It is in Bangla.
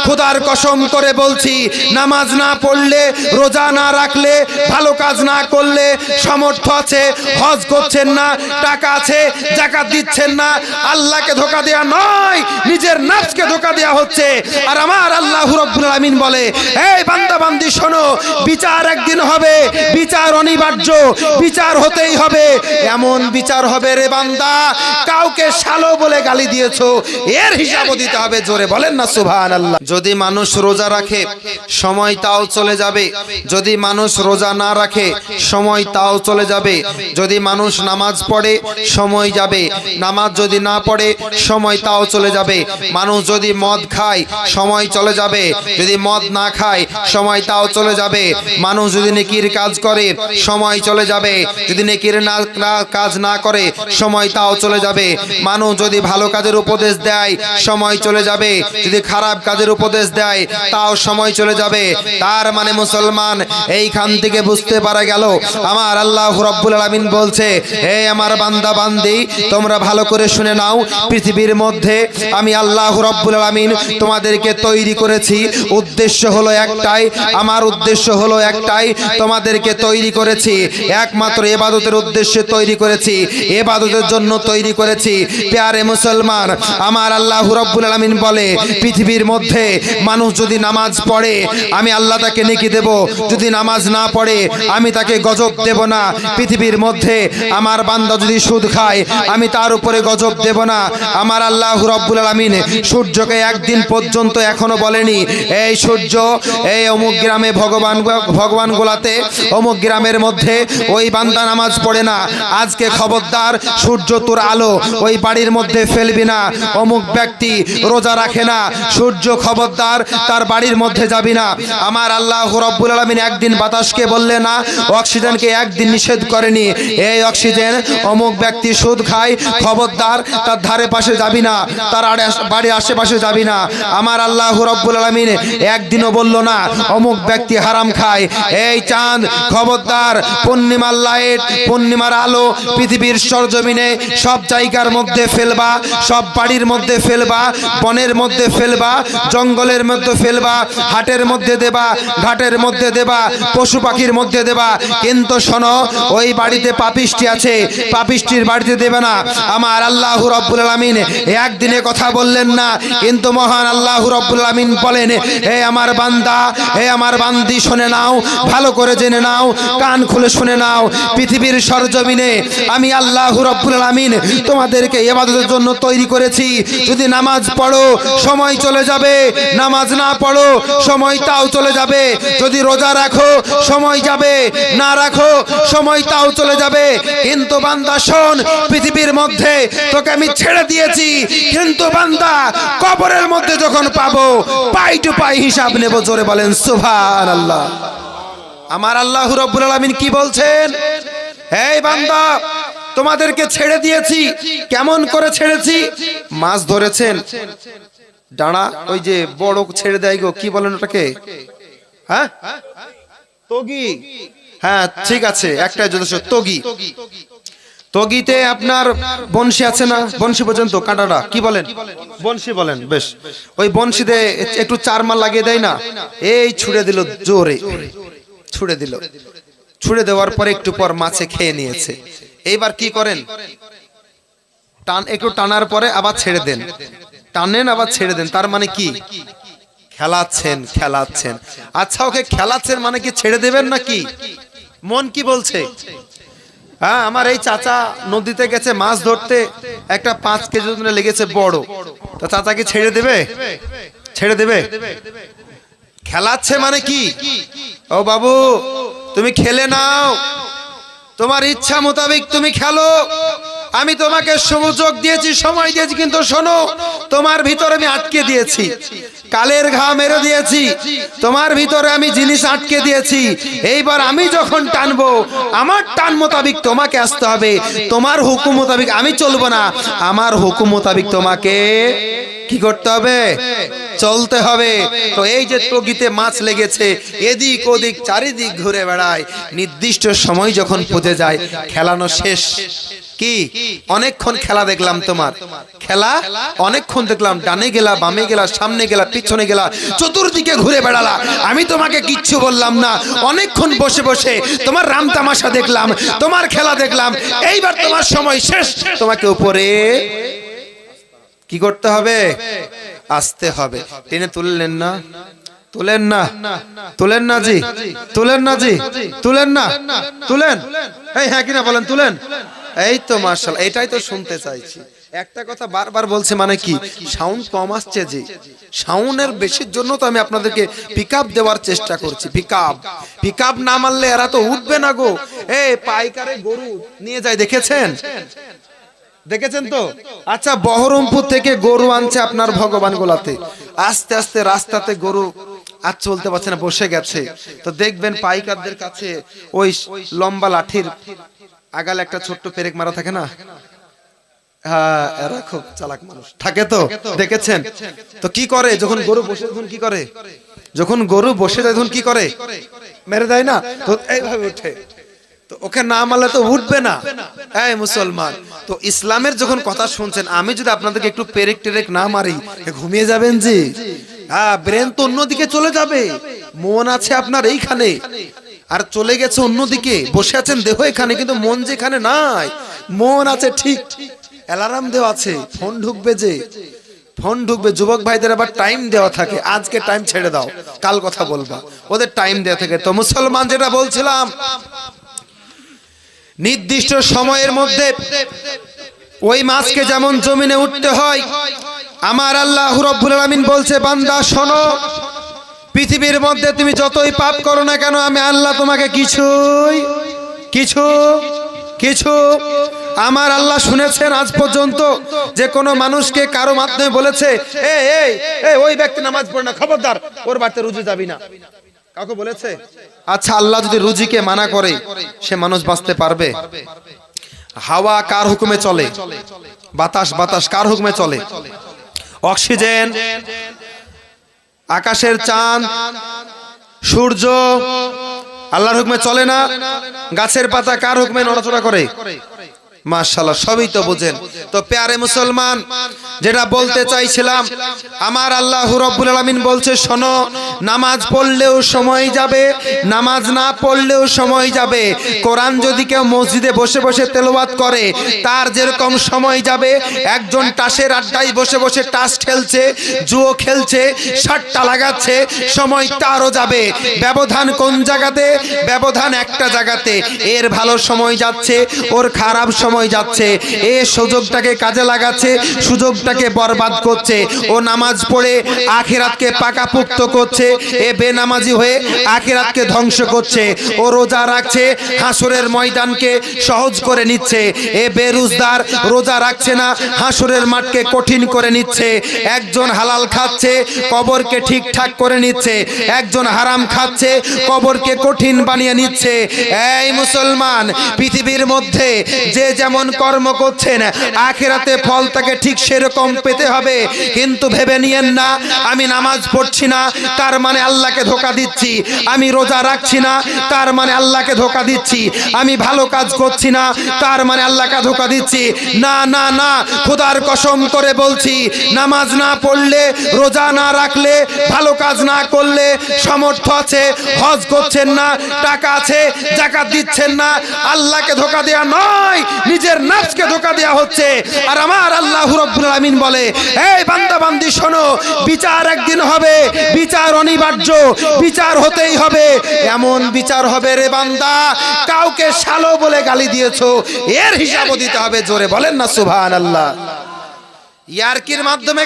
খোদার কসম করে বলছি, নামাজ না পড়লে, রোজা না রাখলে, ভালো কাজ না করলে, সামর্থ্য আছে হজ করছেন না, টাকা আছে যাকাত দিচ্ছেন না, আল্লাহকে ধোঁকা দেয়া নয়, নিজের নফসকে ধোঁকা দেয়া হচ্ছে। আর আমার আল্লাহ রাব্বুল আলামিন বলে, এই বান্দা বান্দি শোনো, বিচার একদিন হবে, বিচার অনিবার্য, বিচার হতেই হবে। এমন বিচার হবে রে বান্দা, কাউকে শালো বলে গালি দিয়েছো, এর হিসাবও দিতে হবে। জোরে বলেন না সুবহানাল্লাহ। যদি মানুষ রোজা রাখে, সময় তাও চলে যাবে। যদি মানুষ রোজা না রাখে, সময় তাও চলে যাবে। যদি মানুষ নামাজ পড়ে, সময় যাবে। নামাজ যদি না পড়ে, সময় তাও চলে যাবে। মানুষ যদি মদ খায়, সময় চলে যাবে। যদি মদ না খায়, সময় তাও চলে যাবে। মানুষ যদি নেকির কাজ করে, সময় চলে যাবে। যদি নেকির কাজ না করে, সময় তাও চলে যাবে। মানুষ যদি ভালো কাজের উপদেশ দেয়, সময় চলে যাবে। যদি খারাপ কাজের উপদেশ দেয়, তাও সময় চলে যাবে। তার মানে মুসলমান এইখান থেকে বুঝতে পারা গেল, আমার আল্লাহ রাব্বুল আলামিন বলছে, হে আমার বান্দা বান্দি, তোমরা ভালো করে শুনে নাও, পৃথিবীর মধ্যে আমি আল্লাহ রাব্বুল আলামিন তোমাদেরকে তৈরি করেছি। উদ্দেশ্য হলো একটাই, আমার উদ্দেশ্য হলো একটাই, তোমাদেরকে তৈরি করেছি একমাত্র ইবাদতের উদ্দেশ্যে তৈরি করেছি, ইবাদতের জন্য তৈরি করেছি। প্যারে মুসলমান, আমার আল্লাহ রাব্বুল আলামিন বলে, পৃথিবীর মধ্যে মানুষ যদি নামাজ পড়ে, আমি আল্লাহ তাকে নেকি দেব। যদি নামাজ না পড়ে, আমি তাকে গজব দেব না। পৃথিবীর মধ্যে আমার বান্দা যদি সুদ খায়, আমি তার উপরে গজব দেব না। আমার আল্লাহ রাব্বুল আলামিন সূর্যকে একদিন পর্যন্ত এখনো বলেনি, এই সূর্য, এই অমুক গ্রামে ভগবান গোলাতে অমুক গ্রামের মধ্যে ওই বান্দা নামাজ পড়ে না, আজকে খবরদার সূর্য তোর আলো ওই বাড়ির মধ্যে ফেলবি না। অমুক ব্যক্তি রোজা রাখে না, সূর্য খবরদার তার বাড়ির মধ্যে যাবি না। আমার আল্লাহ রাব্বুল আলামিন একদিন বাতাসকে বললে না, অক্সিজেনকে একদিন নিষেধ করেনি, এই অক্সিজেন অমুক ব্যক্তি সুদ খায়, খবরদার তার ধারে পাশে যাবি না, তার বাড়ির আশেপাশে যাবি না। আমার আল্লাহ রাব্বুল আলামিন একদিনও বলল না, অমুক ব্যক্তি হারাম খায়, এই চাঁদ খবরদার, পূর্ণিমার লাইট, পূর্ণিমার আলো পৃথিবীর সরজমিনে সব জায়গার মধ্যে ফেলবা, সব বাড়ির মধ্যে ফেলবা, বনের মধ্যে ফেলবা, জঙ্গলের মধ্যে ফেলবা, হাটের মধ্যে দেবা, ঘাটের মধ্যে দেবা, পশু পাখির মধ্যে দেবা। কিন্তু শোনো, ওই বাড়িতে পাপিষ্টি আছে, পাপিষ্টির বাড়িতে দেবে না। আমার আল্লাহ রাব্বুল আলামিন একদিনে কথা বললেন না, কিন্তু মহান আল্লাহ রাব্বুল আলামিন বলেন, হে আমার বান্দা, হে আমার বান্দি, শুনে নাও, ভালো করে জেনে নাও, কান খুলে শুনে নাও, পৃথিবীর সরজমিনে আমি আল্লাহ রাব্বুল আলামিন তোমাদেরকে ইবাদতের জন্য তৈরি করেছি। যদি নামাজ পড়ো, সময় চলে যাবে। নামাজ না পড়ো, সময় তাও চলে যাবে। যদি রোজা রাখো, সময় যাবে। না রাখো, সময় তাও চলে যাবে। কিন্তু বান্দা শোন, পৃথিবীর মধ্যে তোকে আমি ছেড়ে দিয়েছি, কিন্তু বান্দা কবরের মধ্যে যখন পাবো, পাই টু পাই হিসাব নেব। জোরে বলেন সুবহানাল্লাহ। আমার আল্লাহ রাব্বুল আলামিন কি বলছেন? এই বান্দা, তোমাদেরকে ছেড়ে দিয়েছি। কেমন করে ছেড়েছি? মাছ ধরেছেন, ডানা ওই যে বড় ছেড়ে দেয় গো, কি বলেন ওটাকে? হ্যাঁ, তগি। হ্যাঁ ঠিক আছে, একটা যথেষ্ট, তগি। তগিতে আপনার বনশি আছে না, বনশি পর্যন্ত কাঁটাটা কি বলেন? বনশি বলেন। বেশ, ওই বনশিতে একটু চারমাল লাগিয়ে দেয় না, এই ছুড়ে দিল, জোরে ছুড়ে দিল। ছুড়ে দেওয়ার পরে একটু পর মাছে খেয়ে নিয়েছে। এইবার কি করেন? একটু টানার পরে আবার ছেড়ে দেন, টানেন আবার ছেড়ে দেন। তার মানে কি? খেলাচ্ছেন, খেলাচ্ছেন। আচ্ছা, ওকে খেলাচ্ছেন মানে কি ছেড়ে দেবেন নাকি? মন কি বলছে? হ্যাঁ, আমার এই চাচা নদীতে গেছে মাছ ধরতে, একটা 5 কেজি ওজনে লেগেছে বড়, তা চাচাকে ছেড়ে দেবে? ছেড়ে দেবে? খেলাচ্ছে মানে কি? ও বাবু, তুমি খেলে নাও, তোমার ইচ্ছা মোতাবেক তুমি খেলো, আমি তোমাকে সুযোগ দিয়েছি, সময় দিয়েছি, কিন্তু শোনো, তোমার ভিতরে আমি আটকে দিয়েছি, কালের ঘা মেরে দিয়েছি, তোমার ভিতরে আমি জিনিস আটকে দিয়েছি। এইবার আমি যখন টানবো, আমার টান মোতাবিক তোমাকে আসতে হবে, তোমার হুকুম মোতাবিক আমি চলবো না, আমার হুকুম মোতাবিক তোমাকে কি করতে হবে? চলতে হবে। তো এই যে তগিতে মাছ লেগেছে, এদিক ওদিক চারিদিক ঘুরে বেড়ায়, নির্দিষ্ট সময় যখন পৌঁছে যায়, খেলানো শেষ, কি অনেকক্ষণ খেলা দেখলাম, তোমার খেলা অনেকক্ষণ দেখলাম, ডানে গেলা, বামে গেলা, সামনে গেলা, পিছনে গেলা, চতুর্দিকে ঘুরে বেড়ালা, আমি তোমাকে কিচ্ছু বললাম না। অনেকক্ষণ বসে বসে তোমার রাম তামাশা দেখলাম, তোমার খেলা দেখলাম, এইবার তোমার সময় শেষ, তোমাকে উপরে কি করতে হবে? আসতে হবে। টেনে তুললেন না, তুলেন না, তুলেন না জি, তুলেন না জি, তুলেন না, তুলেন, এই হ্যাঁ কিনা বলেন, তুলেন। এই তো মাশাআল্লাহ, এটাই তো শুনতে চাইছি। একটা কথা বারবার বলছে, মানে কি সাউন্ড কম আসছে, জি সাউন্ডের বেশির জন্য তো আমি আপনাদেরকে পিকআপ দেওয়ার চেষ্টা করছি। পিকআপ না মারলে এরা তো উঠবে না গো। এই পাইকারে গরু নিয়ে যায়, দেখেছেন? দেখেছেন তো? আচ্ছা, বহরমপুর থেকে গরু আনছে আপনার ভগবান গোলাতে, আস্তে আস্তে রাস্তাতে গরু আর চলতে পারছে না, বসে গেছে। তো দেখবেন পাইকারদের কাছে ওই লম্বা লাঠির আগালে একটা ছোট্ট পেরেক মারা থাকে না? হ্যাঁ, এরা খুব চালাক মানুষ থাকে তো, দেখেছেন তো? কি করে যখন গরু বসে, তখন কি করে? যখন গরু বসে যায় তখন কি করে? মেরে দেয় না? তো এইভাবে উঠে, তো ওকে না মারলে তো উঠবে না। এই মুসলমান, তো ইসলামের যখন কথা শুনছেন, আমি যদি আপনাদেরকে একটু পেরেক টেরেক না মারি, ঘুমিয়ে যাবেন জি। হ্যাঁ, ব্রেন তো অন্যদিকে চলে যাবে। মন আছে আপনার এইখানে, আর চলে গেছে অন্যদিকে। বসে আছেন দেহ এখানে, কিন্তু মন যেখানে নাই। মন আছে ঠিক, অ্যালার্ম দেওয়া আছে, ফোন ঢুকবে, যে ফোন ঢুকবে। যুবক ভাইদের আবার টাইম দেওয়া থাকে, আজকে টাইম ছেড়ে দাও, কাল কথা বলবা, ওদের টাইম দেওয়া থাকে। তো মুসলমান, যেটা বলছিলাম, নির্দিষ্ট সময়ের মধ্যে ওই মাছকে যেমন জমিনে উঠতে হয়, আমার আল্লাহ রাব্বুল আলামিন বলছে, বান্দা শোনো, পৃথিবীর মধ্যে তুমি যতই পাপ করো না কেন, আমি আল্লাহ তোমাকে কিছু আমার আল্লাহ শুনেছেন আজ পর্যন্ত যে কোনো মানুষকে কারো মাধ্যমে বলেছে, ওই ব্যক্তি নামাজ পড়ে না, খবরদার, ওর বাড়িতে রুজি যাবি না? কাউকে বলেছে? আচ্ছা, আল্লাহ যদি রুজিকে মানা করে, সে মানুষ বাঁচতে পারবে? হাওয়া কার হুকুমে চলে? বাতাস কার হুকুমে চলে? অক্সিজেন, আকাশের চাঁদ, সূর্য আল্লাহর হুকুমে চলে না? গাছের পাতা কার হুকুমে নড়াচড়া করে? মাশাআল্লাহ, সবই তো বুঝেন। তো প্যারে মুসলমান, যেটা বলতে চাইছিলাম, আমার আল্লাহ রাব্বুল আলামিন বলছে, শোনো, নামাজ পড়লেও সময় যাবে, নামাজ না পড়লেও সময় যাবে। কোরআন যদি কেউ মসজিদে বসে বসে তেলাওয়াত করে, তার যেরকম সময় যাবে, একজন টাসের আড্ডায় বসে বসে টাস খেলছে, জুয়ো খেলছে, সাট্টা লাগাচ্ছে, সময় তারও যাবে। ব্যবধান কোন জায়গাতে? ব্যবধান একটা জায়গাতে। এর ভালো সময় যাচ্ছে, ওর খারাপ সময় যাচ্ছে। এ সুযোগটাকে কাজে লাগাচ্ছে, সুযোগটাকে বরবাদ করছে। ও নামাজ পড়ে আখিরাতকে পাকাপোক্ত করছে, এ বেনামাজি হয়ে আখিরাতকে ধ্বংস করছে। ও রোজা রাখছে, হাসরের ময়দানকে সহজ করে নিচ্ছে। এ বেরোজগার, রোজা রাখছে না, হাসরের মাঠকে কঠিন করে নিচ্ছে। একজন হালাল খাচ্ছে, কবরকে ঠিকঠাক করে নিচ্ছে। একজন হারাম খাচ্ছে, কবরকে কঠিন বানিয়ে নিচ্ছে। এই মুসলমান, পৃথিবীর মধ্যে যে যেমন কর্ম করছেন, আখিরাতে ফল তাকে ঠিক সেরকম পেতে হবে। কিন্তু ভেবে নিয়েন না, আমি নামাজ পড়ছি না তার মানে আল্লাহকে ধোঁকা দিচ্ছি, আমি রোজা রাখছি না তার মানে আল্লাহকে ধোঁকা দিচ্ছি, আমি ভালো কাজ করছি না তার মানে আল্লাহকে ধোঁকা দিচ্ছি। না না না, খোদার কসম করে বলছি, নামাজ না পড়লে, রোজা না রাখলে, ভালো কাজ না করলে, সামর্থ্য আছে, হজ করছেন না, টাকা আছে, যাকাত দিচ্ছেন না, আল্লাহকে ধোঁকা দেয়া নয়, নিজের নফসকে ধোঁকা দেয়া হচ্ছে। আর আমার আল্লাহ রাব্বুল আলামিন বলে, এই বান্দা বান্দি শোনো, বিচার একদিন হবে, বিচার অনিবার্য, বিচার হতেই হবে। এমন বিচার হবে রে বান্দা, কাউকে শালো বলে গালি দিয়েছো, এর হিসাবও দিতে হবে। জোরে বলেন না সুবহানাল্লাহ। ইয়ারকির মাধ্যমে